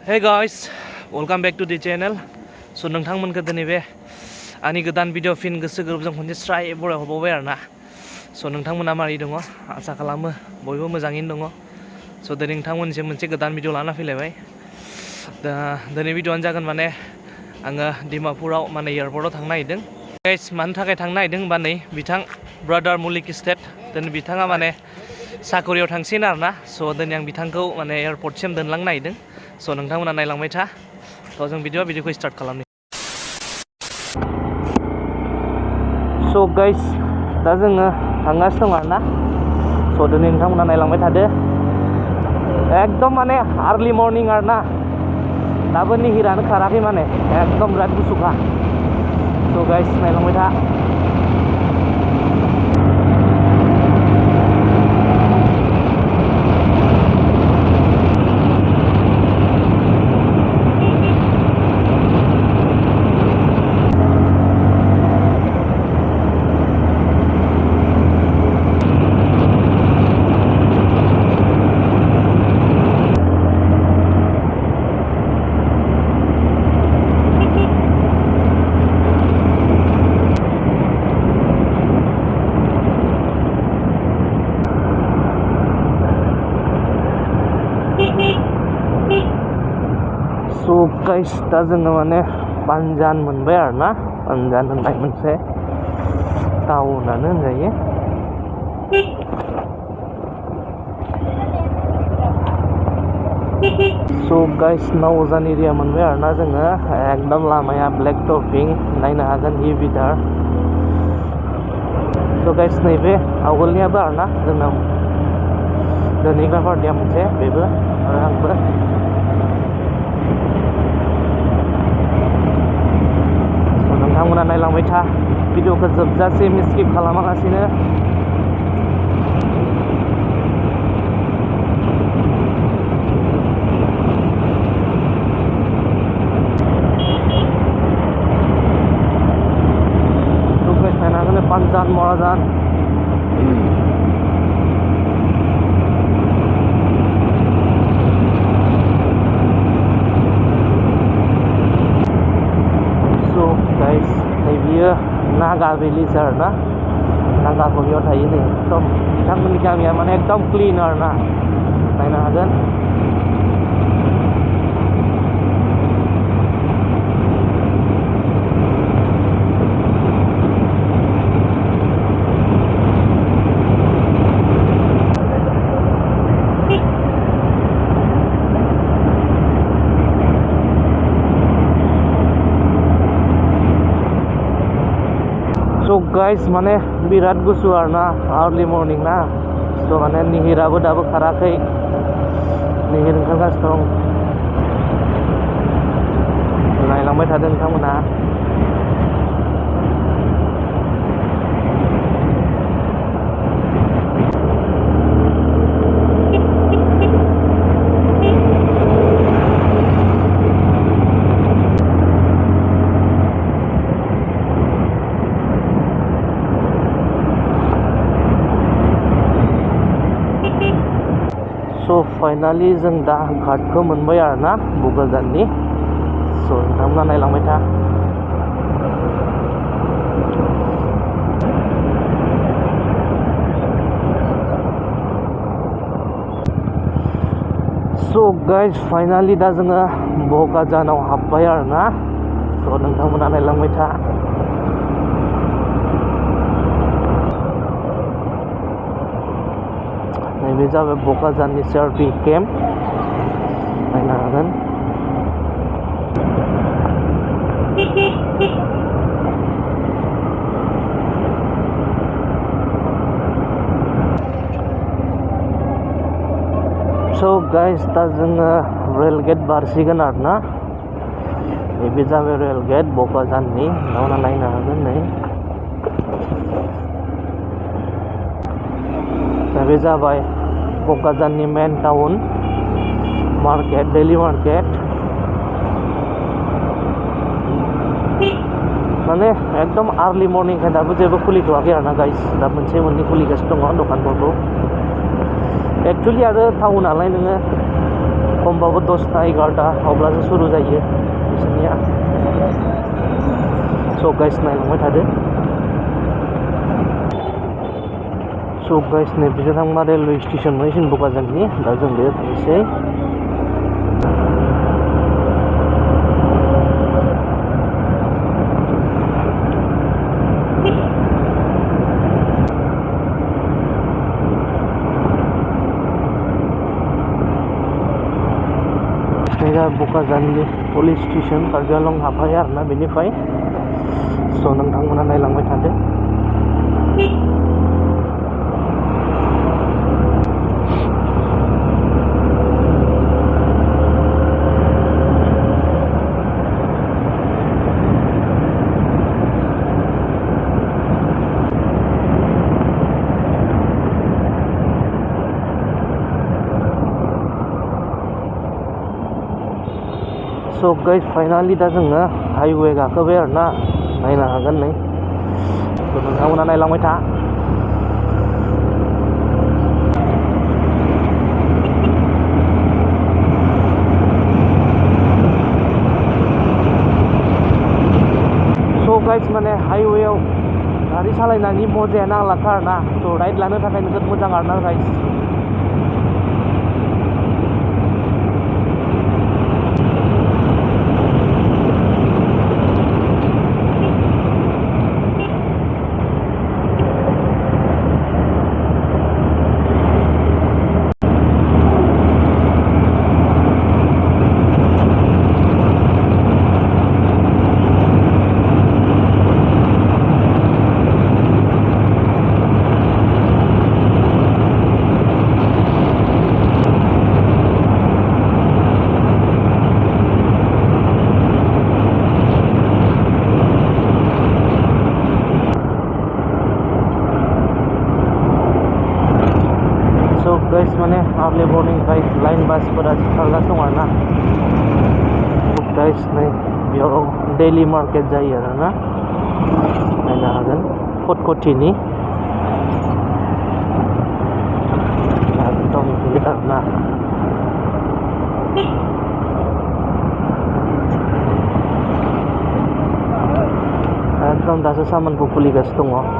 Hey guys, welcome back to the channel. So नोंथांमोनखौ दिनै बे आंनि गोदान video fin गोसो गोरबोजों खनसे स्राय बरायहरबावबाय आरोना। So नोंथांमोना मारै दङ? आसा खालामो बयबो मोजाङैनो दङ। So दिनै नोंथांमोननिसिम मोनसे गोदान भिडिअ लाना फैलायबाय। दा दिनै भिडिअआनो जागोन माने आङो डिमापुराव माने एयारपर्टआव थांनो नागिरदों। गाइस मानो थाखाय थांनो नागिरदों होनबा नै बिथां ब्रादार मुलिक स्टेट दिनै बिथाङा माने साकरियाव थांसिगोन आरोना। स' दिनै आं बिथांखौ माने एयारपर्टसिम दोनलांनो नागिरदों। स' नोंथांमोना नायलांबाय था। थ' जों भिडिअखौ स्टार्ट खालामनि। स' गाइस दा जोङो थांगासिनो दं आरोना। स' दिनै नोंथांमोना नायलांबाय थादो। एकदम माने आर्लि मर्निं आरोना। दाबो निहिरानो खाराखै माने एकदम बिराद गुसुखा। स' गाइस नायलांबाय था। So guys दा जोङो माने पानजान मोनबाय आरोना। पानजान होननाय मोनसे टाउनानो होनजायो। So guys नावजान एरिया मोनबाय आरोना जोङो। एकदम लामाया ब्लेक टपिं नायनो हागोन हिभिटार। So guys नैबे आवगोलनियाबो आरोना जोंनाव दोनहैग्रा पार्टिया मोनसे बेबो आरो आंबो। नोंथांमोना नायलांबाय था भिडिअखौ जोबजासिम स्किप खालामालासिनो। नायनो हागोन पानजान मराजान। बियो नागा भिलेज आरोना। नागाफोर बेयाव थायो नै एकदम बिथांमोननि गामिया माने एकदम क्लिन आरोना नायनो हागोन। So guys माने बिराद गुसु आरोना आर्लि मर्निं ना। स' माने निहिराबो दाबो खाराखै। निहिर ओंखारगासिनो दं। नायलांबाय थादों नोंथांमोना। So finally जों दा घाटखौ मोनबाय आरोना बुगाजाननि। स' नोंथांमोना नायलांबाय था। So guys finally दा जोङो बुगाजानाव हाबबाय आरोना। स' नोंथांमोना नायलांबाय था। नैबे जाबाय बुगाजाननि CRP केम्प नायनो हागोन। So guys दा जोङो रेल गेट बारसिगोन आरोना। नैबे जाबाय रेल गेट बुगाजाननि। नोंथांमोना नायनो हागोन नै। नैबे जाबाय बुगाजाननि main town market daily market. माने एकदम आर्लि मर्निंखाय दाबो जेबो खुलिथ'वाखै आरोना गाइस। दा मोनसे मोननै खुलिगासिनो दङ दखानफोरखौ। एक्चुअली आरो टाउनालाय नोङो खमबाबो 10टा 11टा अब्लासो सुरु जायो बिसोरनिया। स' गाइस नायलांबाय थादो। स' गाइस नै बिजों थांबा रेलवे स्टेसन मोनहैसिगोन बगाजाननि। दा जों बेयाव थांसै। बगाजाननि पुलिस स्टेसन कार्बि आंलं हाबहायो आरोना बेनिफ्राय। स' नोंथांमोना नायलांबाय थादो। स' गाइस फाइनालि दा जोङो हाइवे गाखोबाय आरोना नायनो हागोन नै। स' नोंथांमोना नायलांबाय था। स' गाइस माने हाइवेआव गारि सालायनायनि मजायानो आलादा आरोना। स' राइड लानो थाखाय जोबोद मोजां आरोना गाइस। गाइस माने आर्लि मर्निंनिफ्राय लाइन बासफोरा खारगासिनो दं आरोना। गाइस नै बेयाव डेलि मार्केट जायो आरोना नायनो हागोन खटखटिनि। एकदम गिदिर आरोना। एकदम दासो सामानखौ खुलिगासिनो दङ।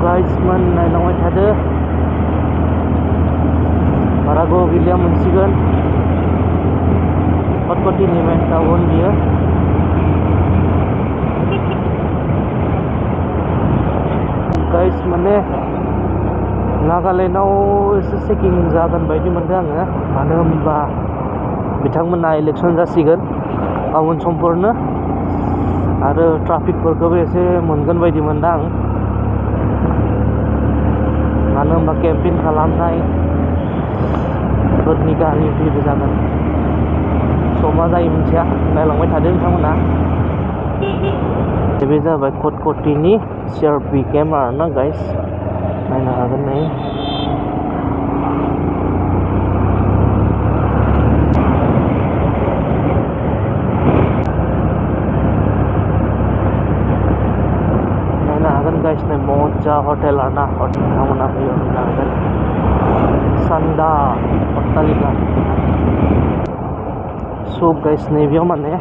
गाइस मन नायलांबाय थादो। बारा गोबाव गैलिया मोनसिगोन खटखटिनि मेन टाउन बियो। गाइस माने नागालेण्डआव एसे चेकिं जागोन बायदि मोनदों आङो। मानो होनबा बिथांमोना इलेक्सन जासिगोन गाबोन समफोरनो आरो ट्राफिकफोरखौबो एसे मोनगोन बायदि मोनदों आं। मानो होनबा केम्पिं खालामनाय फोरनि गारि फैबो जागोन। स' मा जायो मिथिया नायलांबाय थादो नोंथांमोना। बे जाबाय खटखटिनि CRP केम्प आरोना गाइस नायनो हागोन नै। गाइस नै मजा हटेल आरोना नोंथांमोना बेयाव नुनो हागोन सान्दा अट्टालिका। स' गाइस नैबेयाव माने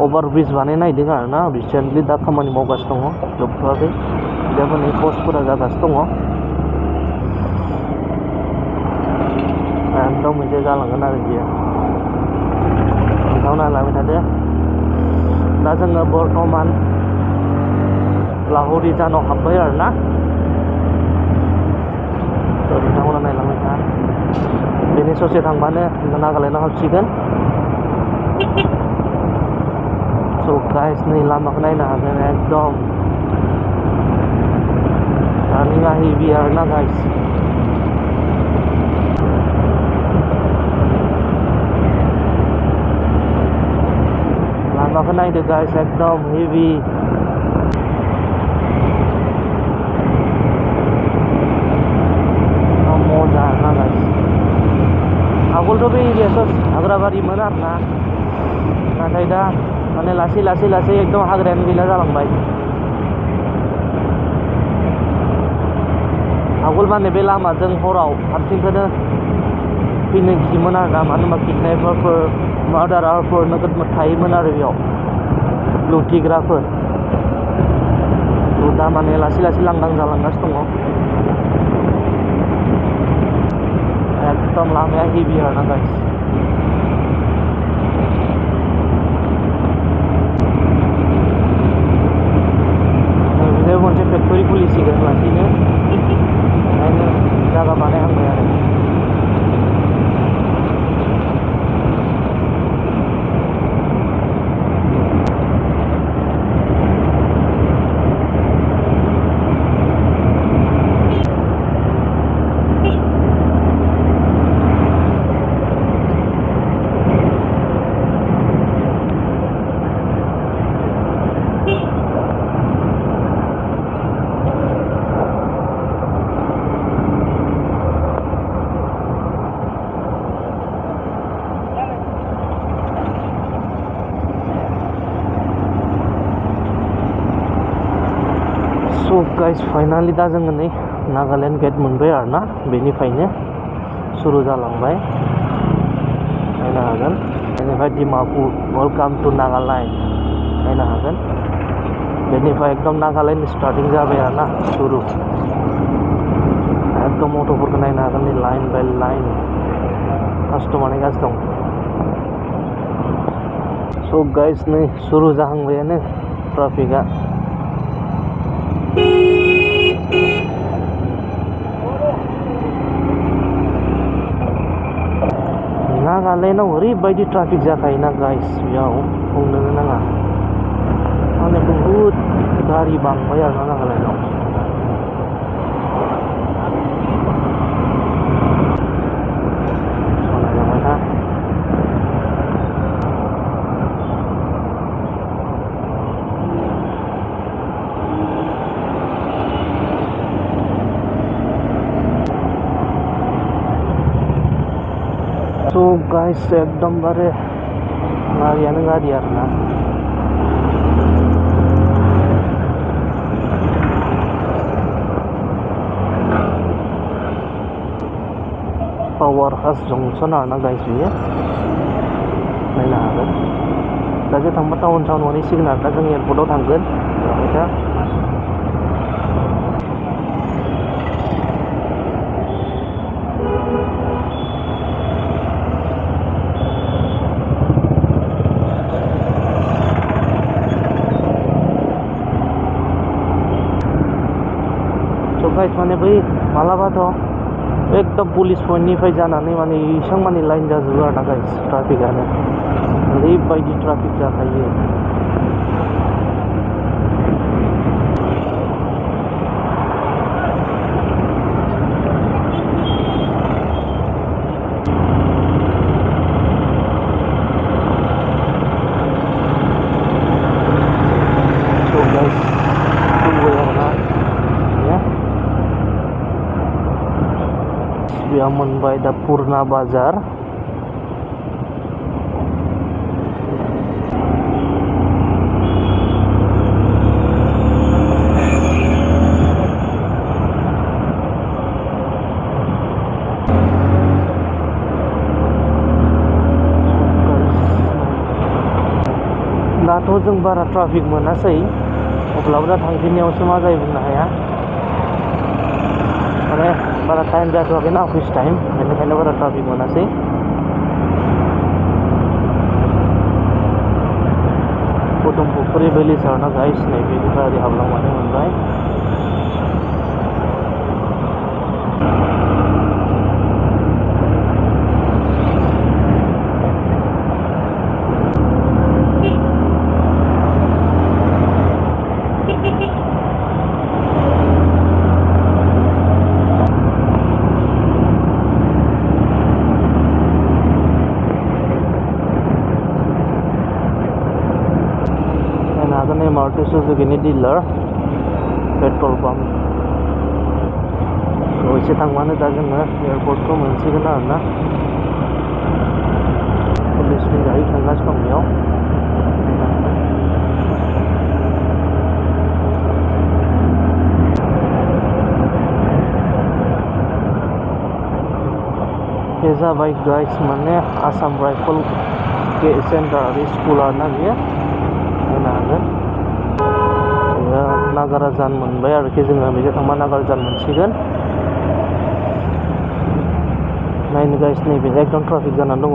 अभार ब्रिज बानायनायदों आरोना रिसेन्टलि दा खामानि मावगासिनो दङ जोबथ'वाखै। बेयावबो नै पस्टफोरा जागासिनो दङ। एकदम मोनसे जालांगोन आरो बियो नोंथांमोना लाबाय थादो। दा जोङो बर्थमान लाहौरी जानाव हाब्बाय आरोना। नायलांबाय था बेनि ससे थांबानो नागालेण्डआव हाबसिगोन स' गाइस नै लामाखौ नायनो हागोन एकदम टार्निंआ हेभि आरोना गाइस लामाखौ नायदो गाइस एकदम हेभि मजा आरोना गाइस आगोलथ' बे एरियायाव हाग्राबारिमोन आरोना नाथाय दा माने लासै एकदम हाग्रायानो गैला जालांबाय आगोल माने बे लामाजों हराव हारसिंखौनो फैनो गियोमोन आरोना मानो होनबा किडनेपारफोर मार्डारारफोर नोगोद थायोमोन आरो बेयाव लुथिग्राफोर दा माने लासै लांदां जालांगासिनो दङ एकदम लामाया हेभि आरोना गाइस बिदिनो मोनसे फेक्टरि खुलिसिगोन लासैनो ओंखायनो जायगा बानायहांबाय आरो गाइस फाइनालि दा जोङो नै नागालेण्ड गेट मोनबाय आरोना बेनिफ्रायनो सुरु जालांबाय नायनो हागोन बेनिफ्राय डिमापुर वेलकाम टु नागालेण्ड नायनो हागोन बेनिफ्राय एकदम नागालेण्ड स्टार्टिं जाबाय आरोना सुरु एकदम अट'फोरखौ नायनो हागोन नै लाइन बाय लाइन कास्टम बानायगासिनो दं स' गाइस नै सुरु जाहांबायानो ट्राफिकआ नागालेण्डआव ओरैबायदि ट्राफिक जाखायोना गाइस बेयाव बुंनोनो नाङा माने बहुद गारि बांबाय आरोना नागालेण्डआव So guys, एकदमबारे गारियानो गारि आरोना पावार हाउस जंक्शन आरोना गाइस बेयो नायनो हागोन दा जों थांबा टाउन मोनहैसिगोन आरोना जों एयारपर्टआव थांगोन दा गाइस माने बै मालाबाथ' एकदम पुलिस पइन्टनिफ्राय जानानै माने इसां माने लाइन जाजोबो आरोना गाइस ट्राफिकआनो ओरैबायदि ट्राफिक जाखायो मोनबाय दा पुरना बाजार दाथ' जों बारा ट्राफिक मोनासै अब्लाबो दा थांफिननायावसो मा जायो बुंनो हाया माने बारा टाइम जाथ'वाखैना अफिस टाइम बेनिखायनो बारा ट्राफिक मोनासै पुदुमपुखुरि भिलेज आरोना गाइस नै बेनिफ्राय ओरै हाबलांबानो मोनबाय Maruti Suzuki dealer petrol pump. So एसे थांबानो दा जोङो एयारपर्टखौ मोनसिगोन आरोना पुलिसनि गारि थांगासिनो दं बेयाव बे जाबाय गाइस माने आसाम राइफल सेन्टार स्कुल आरोना बेयो नायनो हागोन नागाराजान मोनबाय आरोखि जोङो बेजों थांबा नागाराजान मोनसिगोन नायनो गाइस नैबे एकदम ट्राफिक जानानै दङ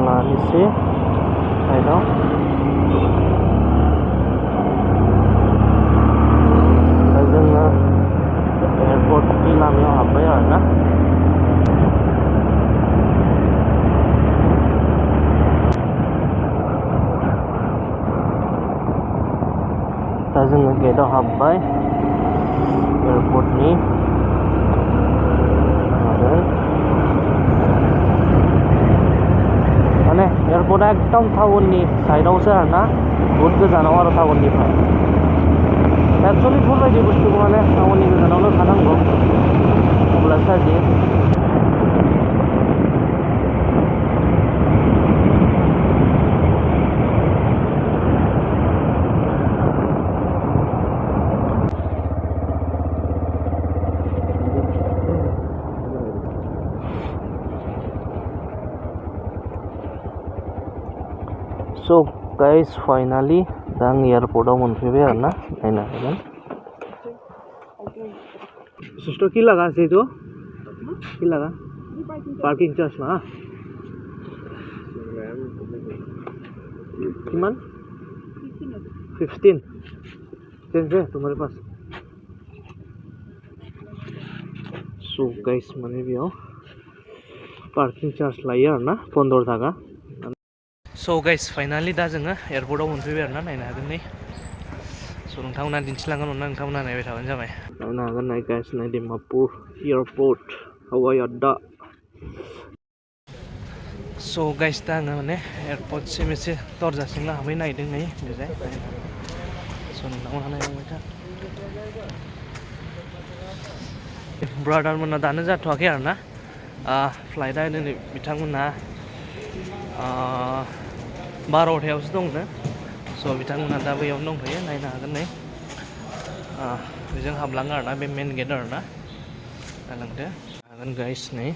लानोसै साइडआव दा जोङो एयारपर्टनि लामायाव हाबबाय आरोना दा जोङो गेटआव हाबबाय एयारपर्टनि माने एयारपर्टआ एकदम टाउननि साइडआवसो आरोना बहुत गोजानाव आरो टाउननिफ्राय एक्चुअली बेफोरबायदि बुस्थुखौ माने टाउननि गोजानावनो थानांगौ अब्ला साजियो So guys, finally दा आं एयारपर्टआव मोनफैबाय आरोना नायनो हागोन सिस्टर কি লাগা আছে তো কি লাগা পার্কিং চার্জ না किमान 15 चेंज है तुम्हारे पास So guys माने बेयाव पार्किं चार्ज लायो आरोना 15 थाखा So guys, finally दा जोङो एयारपर्टआव मोनफैबाय आरोना नायनो हागोन नै So नोंथांमोना दिन्थिलांगोन अनना नोंथांमोना नायबाय थाबानो जाबाय नायनो हागोन नाय guys नाय डिमापुर एयारपर्ट हवाई अड्डा So guys दा आङो माने एयारपर्टसिम एसे दरजासिम हाबहैनो नागिरदों नै बेजाय So नोंथांमोना नायलांबाय था ब्रादार मोना दानो जाथ'वाखै आरोना फ्लाइटआ दिनै बिथांमोना 12थायावसो दंनो So बिथांमोना दा बैयावनो दंथ'यो नायनो हागोन नै बेजों हाबलाङो आरोना बे मेन गेट आरोना नायलांदो हागोन गाइस नै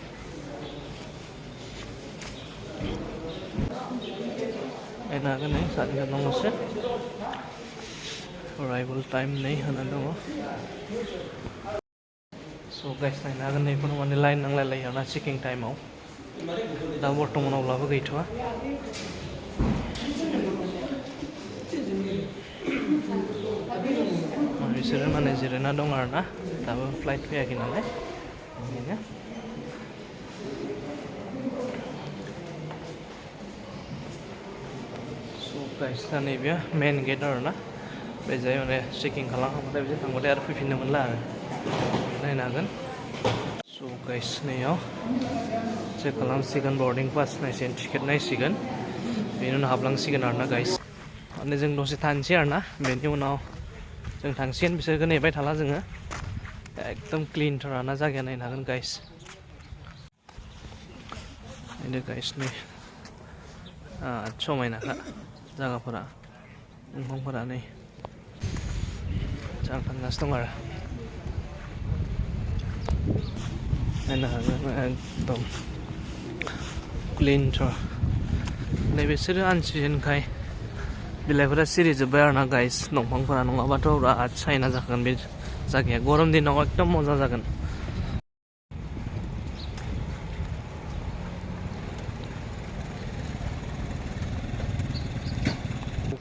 नायनो हागोन नै सातजन दङसो अराइभेल टाइम नै होनानै दङ So guys नायनो हागोन नै बेखौनो माने लाइन नांलायलायो आरोना चेकिं टाइमाव दा बर्थमान अब्लाबो गैथ'वा बिसोरो माने जिरायना दं आरोना दाबो फ्लाइट फैयाखै नालाय ओंखायनो So guys दा नैबे मेन गेट आरोना बेजाय माने चेकिं खालामखांबाथाय बिदि थांबाथाय आरो फैफिननो मोनला आरो नायनो हागोन So guys नैयाव चेक खालामसिगोन बर्डिं पास नायसिगोन टिकेट नायसिगोन बेनि उनाव हाबलांसिगोन आरोना गाइस माने जों दसे थानोसै आरोना बेनि उनाव जों थांसिगोन बिसोरखौ नेबाय थाला जोङो एकदम क्लिनथार आरोना जायगाया नायनो हागोन गाइस नायदो गाइस नै समायनाखा जायगाफोरा दंफांफोरा नै जों थांगासिनो दं आरो नायनो हागोन एकदम क्लिनथार नै बिसोरो आनसिजोनखाय बिलाइफोरा सिरिजोब्बाय आरोना गाइस दंफांफोरा नङाबाथ' बिराद साइना जागोन बे जायगाया गरम दिनाव एकदम मजा जागोन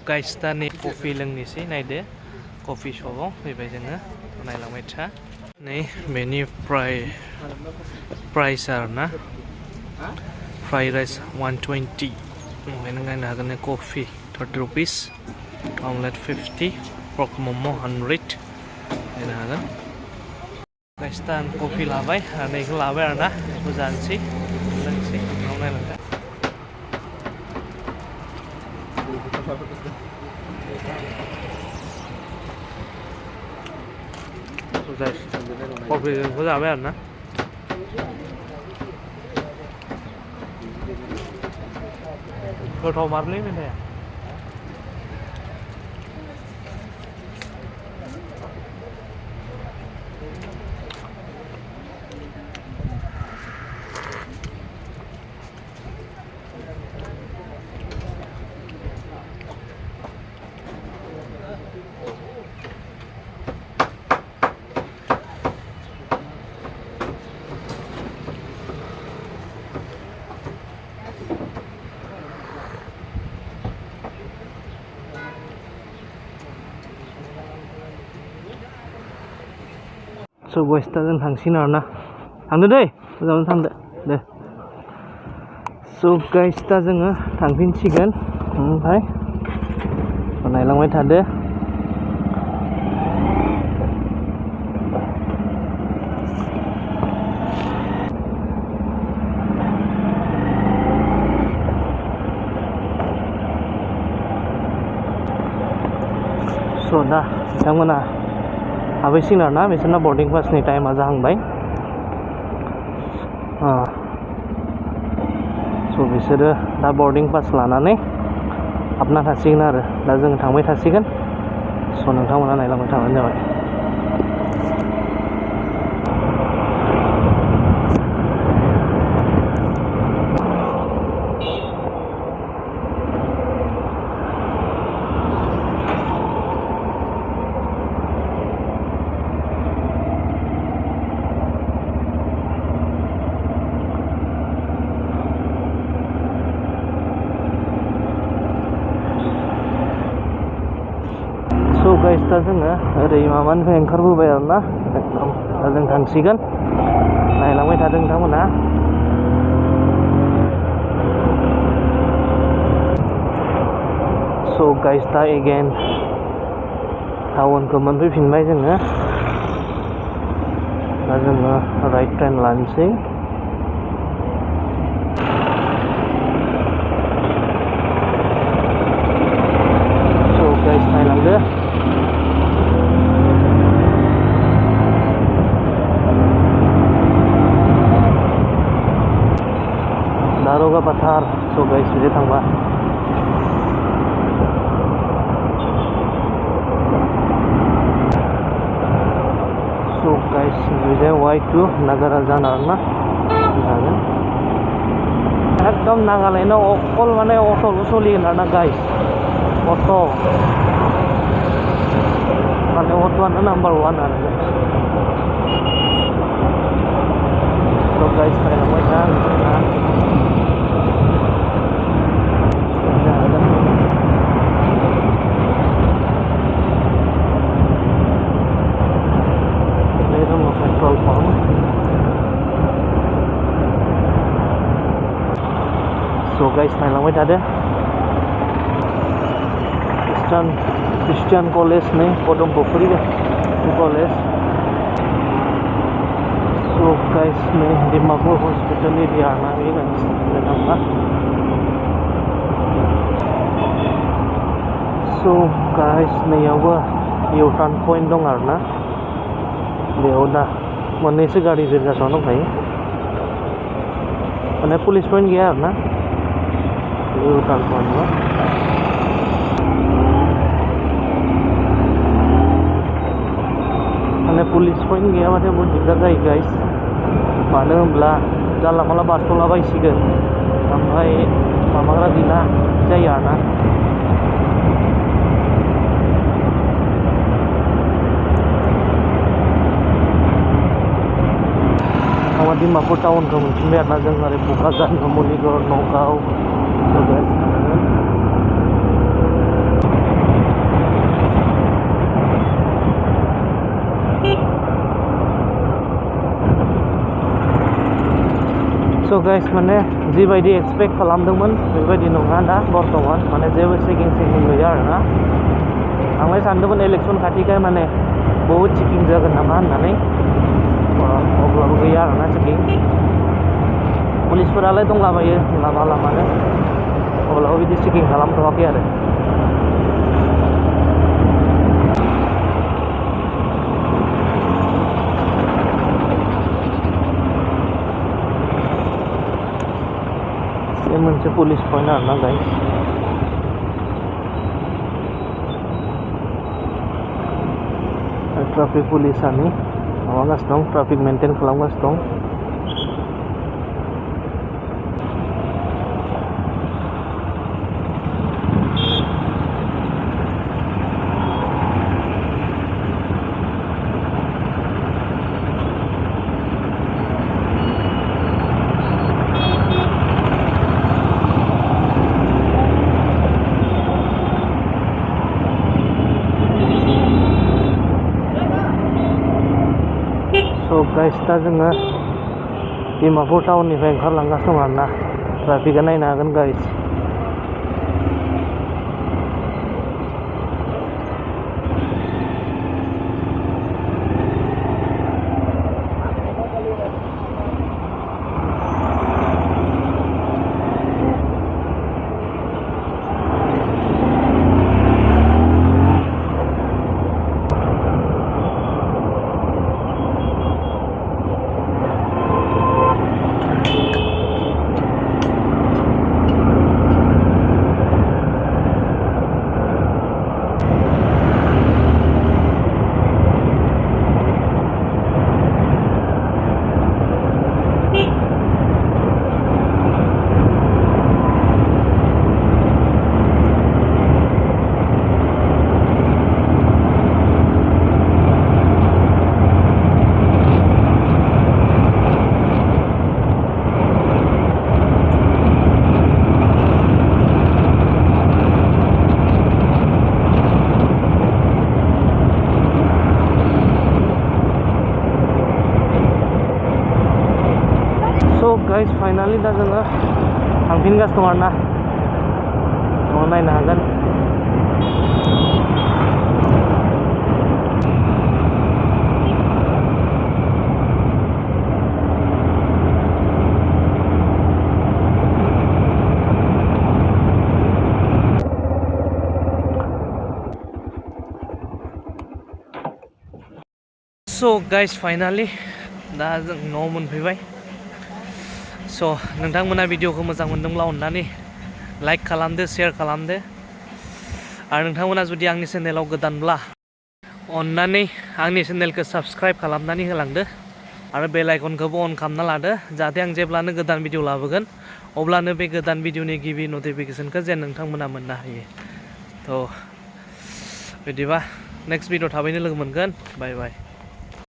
गाइस दा नै कफि लोंनोसै नायदो कफि शपआव फैबाय जोङो नायलांबाय था नै बेनि प्राइस आरोना फ्राइड राइस 120 ओमफ्राय नों नायनो हागोन coffee 30 rupees Omelette 50, pork momo 100 नायनो हागोन गाइस दा आं कफि लाबाय आरो नैखौ लाबाय आरोना बेखौ जानोसै लोंसै उनाव नायलांदो कफिखौ जाबाय आरोना गोथाव मारलै मेथाइया So guys, दा जों थांसिगोन आरोना थांदो दै मोजाङै थांदो दे So guys, दा जोङो थांफिनसिगोन ओमफ्राय नायलांबाय थादो So दा बिथांमोना हाबैसिगोन आरोना बिसोरना बर्डिं पासनि टाइमा जाहांबाय स' बिसोरो दा बर्डिं पास लानानै हाबना थासिगोन आरो दा जों थांबाय थासिगोन स' नोंथांमोना नायलांबाय थाबानो जाबाय So guys, दा जोङो ओरै माबानिफ्राय ओंखारबोबाय आरोना एकदम दा जों थांसिगोन नायलांबाय थादों नोंथांमोना So guys, दा again टाउनखौ मोनफैफिनबाय जोङो दा जोङो राइट टार्न लानोसै So guys, नायलांदो दारोगा पथार So guys, बिदि थांबा So guys, बिदि Y2 नागाराजान आरोना जागोन एकदम नागालेण्डआव अकल माने अट'ल' सोलिगोन आरोना गाइस अट' माने अट'आनो नाम्बार 1 आरो So guys, नायलांबाय था पेट्रोल पंप So guys, नायलांबाय थादो Christian कलेज नै पदमपुखुरी कलेज So guys, नै डिमापुर हस्पिटल एरिया आरोना बे गाइस थांबा So guys, नैयावबो इउटार्न पइन्ट दं आरोना बेयाव दा मोननैसो गारि बिरगासिनो दंखायो माने पुलिस पइन्ट गैया आरोना इउटार्न पइन्टआव माने पुलिस पइन्ट गैयाबाथाय बहुत दिगदार जायो गाइस मानो होनब्ला जानला मानला बारस'लाबायसिगोन ओमफ्राय माबाग्रा गैला जायो आरोना Dimapur टाउन को मोनफिनबाय आरोना जों ओरै क'क्राझार नुमलिगड़ नगाव स' गाइस माने जिबायदि एक्सपेक्ट खालामदोंमोन बेबायदि नङा दा बर्थमान माने जेबो चेकिं गैया आरोना आंलाय सानदोंमोन इलेक्सन खाथिखाय माने बहुद चेकिं जागोन नामा होननानै अब्लाबो गैया आरोना चेकिं पुलिसफोरालाय दंलाबायो लामानो अब्लाबो बिदि चेकिं खालामथ'वाखै आरो मोनसे पुलिस पइन्ट आरोना गाइस ट्राफिक पुलिसानि माबागासिनो दं ट्राफिक मेनटेन खालामगासिनो दं गाइस दा जोङो डिमापुर टाउननिफ्राय ओंखारलांगासिनो दं आरोना ट्राफिकआ नायनो हागोन गाइस गाइस फाइनालि दा जोङो थांफिनगासिनो दं आरोना नायनो हागोन स' गाइस फाइनालि दा जों न'आव मोनफैबाय स' नोंथांमोना भिडिअखौ मोजां मोनदोंब्ला अननानै लाइक खालामदो शेयार खालामदो आरो नोंथांमोना जुदि आंनि चेनेलाव गोदानब्ला अननानै आंनि चेनेलखौ साबस्क्राइब खालामनानै होलांदो आरो बेल आइकनखौबो अन खालामना लादो जाहाथे आं जेब्लानो गोदान भिडिअ लाबोगोन अब्लानो बे गोदान भिडिअनि गिबि नटिफिकेसनखौ जेन नोंथांमोना मोननो हायो थ' बिदिबा नेक्स्ट भिडिअ थाबैनो लोगो मोनगोन बाय बाय